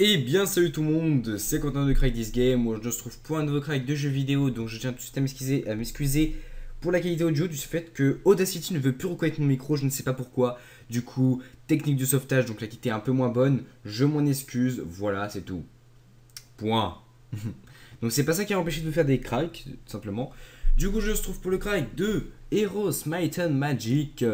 Eh bien salut tout le monde, c'est Quentin de Crack This Game. Moi je se trouve pour un nouveau crack de jeux vidéo. Donc je tiens tout de suite à m'excuser pour la qualité audio du fait que Audacity ne veut plus reconnaître mon micro, je ne sais pas pourquoi. Du coup, technique de sauvetage, donc la qualité est un peu moins bonne. Je m'en excuse, voilà c'est tout. Point. Donc c'est pas ça qui a empêché de faire des cracks, tout simplement. Du coup je se trouve pour le crack de Heroes Might and Magic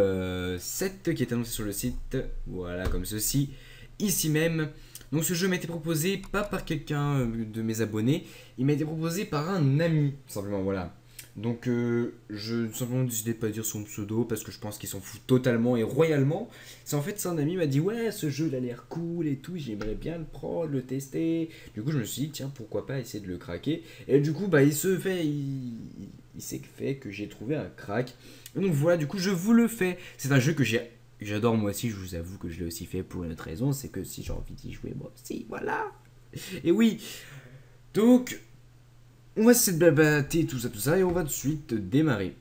7 qui est annoncé sur le site. Voilà comme ceci, ici même. Donc ce jeu m'a été proposé pas par quelqu'un de mes abonnés, il m'a été proposé par un ami, tout simplement, voilà. Donc je tout simplement décidé de pas dire son pseudo parce que je pense qu'il s'en fout totalement et royalement. C'est un ami m'a dit ouais ce jeu il a l'air cool et tout, j'aimerais bien le prendre, le tester. Du coup je me suis dit tiens pourquoi pas essayer de le craquer. Et du coup bah il s'est fait que j'ai trouvé un crack. Et donc voilà du coup je vous le fais. C'est un jeu que j'adore moi aussi, je vous avoue que je l'ai aussi fait pour une autre raison, c'est que si j'ai envie d'y jouer moi aussi, voilà. Et oui, donc on va se blablater tout ça et on va tout de suite démarrer.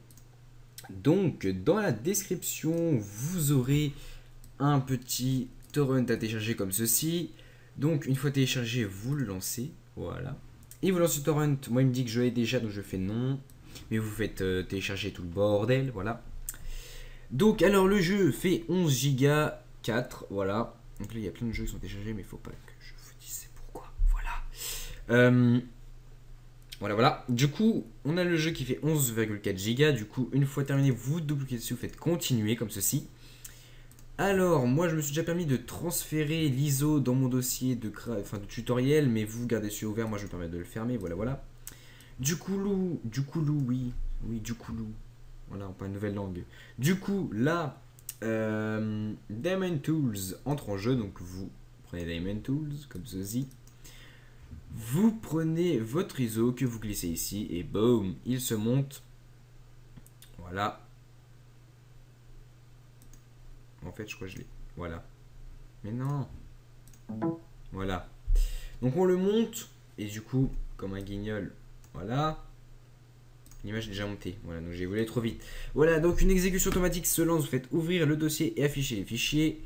Donc dans la description vous aurez un petit torrent à télécharger comme ceci. Donc une fois téléchargé vous le lancez, voilà. Et vous lancez le torrent, moi il me dit que je l'ai déjà donc je fais non. Mais vous faites télécharger tout le bordel, voilà. Donc alors le jeu fait 11 Go 4, voilà. Donc là il y a plein de jeux qui sont téléchargés mais il faut pas que je vous dise c'est pourquoi, voilà. Voilà. Du coup on a le jeu qui fait 11,4 Go. Du coup une fois terminé vous double-cliquez dessus, vous faites continuer comme ceci. Alors moi je me suis déjà permis de transférer l'ISO dans mon dossier de tutoriel, mais vous gardez celui ouvert, moi je me permets de le fermer, voilà. Du coup oui, du coup voilà, on parle une nouvelle langue. Du coup, là, Diamond Tools entre en jeu. Donc, vous prenez Diamond Tools, comme ceci. Vous prenez votre ISO que vous glissez ici. Et boum, il se monte. Voilà. En fait, je crois que je l'ai. Voilà. Mais non. Voilà. Donc, on le monte. Et du coup, comme un guignol. Voilà. L'image est déjà montée, voilà, donc j'ai voulu aller trop vite. Voilà, donc une exécution automatique se lance, vous faites ouvrir le dossier et afficher les fichiers,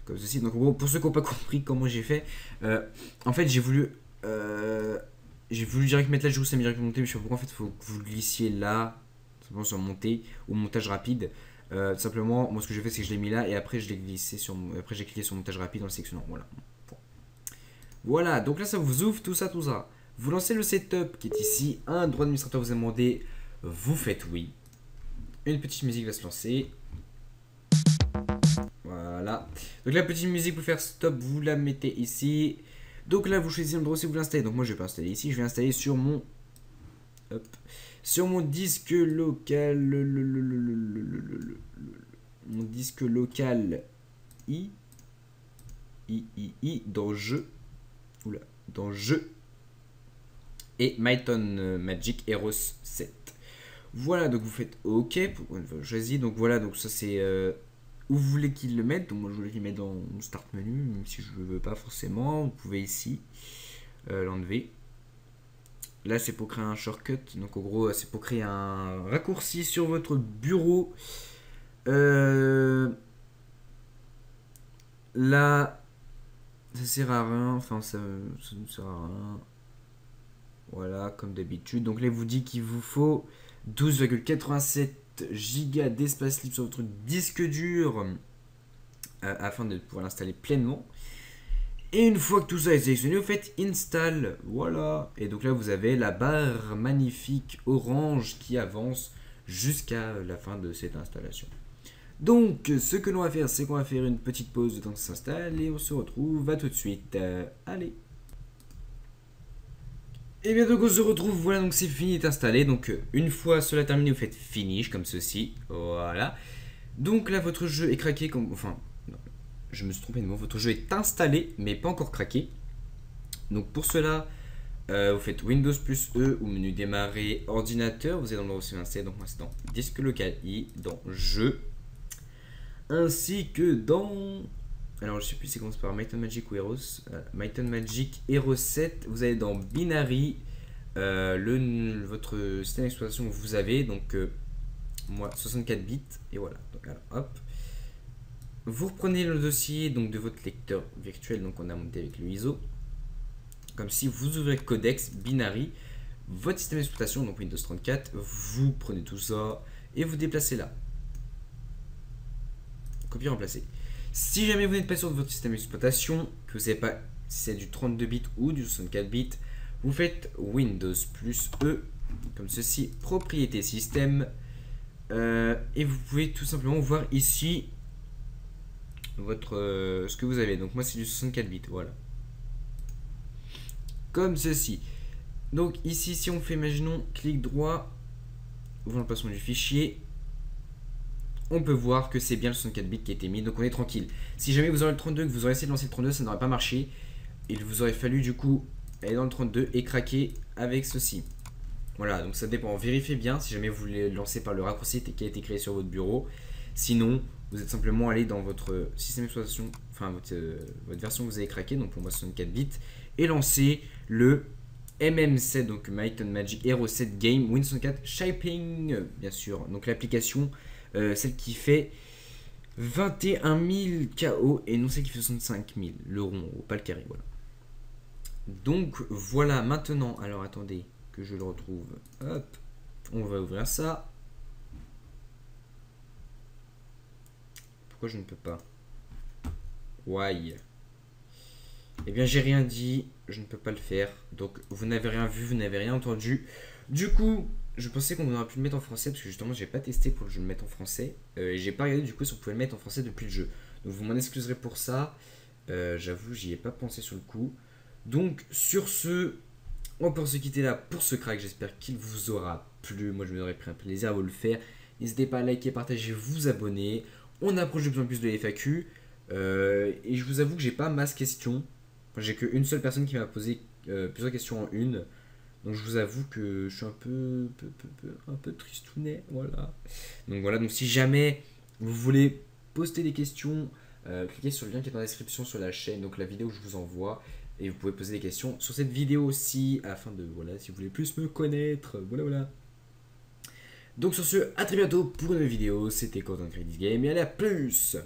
comme ceci. Donc en gros, pour ceux qui n'ont pas compris comment j'ai fait, en fait j'ai voulu direct mettre là, je vous ça m'est direct monté, mais je sais pas pourquoi en fait il faut que vous le glissiez là, simplement sur monter, ou montage rapide. Tout simplement, moi ce que j'ai fait c'est que je l'ai mis là, et après je l'ai glissé sur, après j'ai cliqué sur montage rapide en le sélectionnant, voilà. Voilà, donc là ça vous ouvre tout ça. Vous lancez le setup qui est ici, un droit d'administrateur vous a demandé. Vous faites oui. Une petite musique va se lancer. Voilà. Donc la petite musique pour faire stop, vous la mettez ici. Donc là, vous choisissez l'endroit si vous l'installez. Donc moi, je vais pas installer ici. Je vais installer sur mon... Hop. Sur mon disque local... Mon disque local I. Dans jeu. Oula. Dans jeu. Et Might and Magic Heroes 7. Voilà, donc vous faites OK pour une fois choisi. Donc voilà, donc ça c'est où vous voulez qu'il le mette. Donc moi je voulais qu'il mette dans le start menu, même si je ne veux pas forcément. Vous pouvez ici l'enlever. Là c'est pour créer un shortcut. Donc en gros c'est pour créer un raccourci sur votre bureau. Là ça sert à rien. Enfin ça ne sert à rien. Voilà, comme d'habitude. Donc là il vous dit qu'il vous faut 12,87 Go d'espace libre sur votre disque dur afin de pouvoir l'installer pleinement. Et une fois que tout ça est sélectionné, vous faites install. Voilà. Et donc là, vous avez la barre magnifique orange qui avance jusqu'à la fin de cette installation. Donc, ce que l'on va faire, c'est qu'on va faire une petite pause de temps que ça s'installe et on se retrouve à tout de suite. Allez. Et bien donc on se retrouve, voilà, donc c'est fini d'installer. Donc une fois cela terminé, vous faites finish comme ceci, voilà. Donc là votre jeu est craqué, comme, enfin, non, je me suis trompé de mot, votre jeu est installé mais pas encore craqué. Donc pour cela, vous faites Windows plus E ou menu démarrer ordinateur, vous êtes dans l'endroit où c'est installé, donc moi c'est dans disque local I, dans jeu, ainsi que dans... Alors je sais plus si ça commence par Might and Magic ou Heroes. Might and Magic Heroes 7, vous allez dans Binary, votre système d'exploitation que vous avez, donc moi 64 bits, et voilà. Donc alors hop. Vous reprenez le dossier donc, de votre lecteur virtuel, donc on a monté avec le ISO. comme si vous ouvrez Codex, Binary, votre système d'exploitation, donc Windows 34, vous prenez tout ça et vous déplacez là. Copier, remplacer. Si jamais vous n'êtes pas sûr de votre système d'exploitation, que vous ne savez pas si c'est du 32 bits ou du 64 bits, vous faites Windows plus E, comme ceci, propriété système, et vous pouvez tout simplement voir ici votre ce que vous avez. Donc moi c'est du 64 bits, voilà. Comme ceci. Donc ici si on fait, imaginons, clic droit, ouvrons l'emplacement du fichier, on peut voir que c'est bien le 64 bits qui a été mis, donc on est tranquille. Si jamais vous aurez le 32, que vous aurez essayé de lancer le 32, ça n'aurait pas marché. Il vous aurait fallu du coup aller dans le 32 et craquer avec ceci. Voilà, donc ça dépend. Vérifiez bien si jamais vous voulez lancer par le raccourci qui a été créé sur votre bureau. Sinon, vous êtes simplement allé dans votre système d'exploitation, enfin votre version que vous avez craqué, donc pour moi 64 bits, et lancer le MM7, donc Might and Magic Hero 7 Game Windows 64 Shaping, bien sûr. Donc l'application, celle qui fait 21 000 KO et non celle qui fait 65 000, le rond, pas le carré, voilà. Donc voilà, maintenant, alors attendez que je le retrouve, hop, on va ouvrir ça. Pourquoi je ne peux pas? Why? Eh bien j'ai rien dit, je ne peux pas le faire, donc vous n'avez rien vu, vous n'avez rien entendu. Du coup, je pensais qu'on aurait pu le mettre en français, parce que justement j'ai pas testé pour que je le mette en français, et j'ai pas regardé du coup si on pouvait le mettre en français depuis le jeu. Donc vous m'en excuserez pour ça, j'avoue j'y ai pas pensé sur le coup. Donc sur ce, on peut se quitter là pour ce crack, j'espère qu'il vous aura plu, moi je me aurais pris un plaisir à vous le faire. N'hésitez pas à liker, partager, vous abonner, on approche de plus en plus de l'FAQ, et je vous avoue que j'ai pas masse questions, enfin, j'ai qu'une seule personne qui m'a posé plusieurs questions en une, donc je vous avoue que je suis un peu tristounet, voilà. Donc voilà, donc si jamais vous voulez poster des questions, cliquez sur le lien qui est dans la description sur la chaîne, donc la vidéo que je vous envoie. Et vous pouvez poser des questions sur cette vidéo aussi, afin de, voilà, si vous voulez plus me connaître, voilà. Donc sur ce, à très bientôt pour une nouvelle vidéo, c'était Quentin Credit Game, et allez à plus!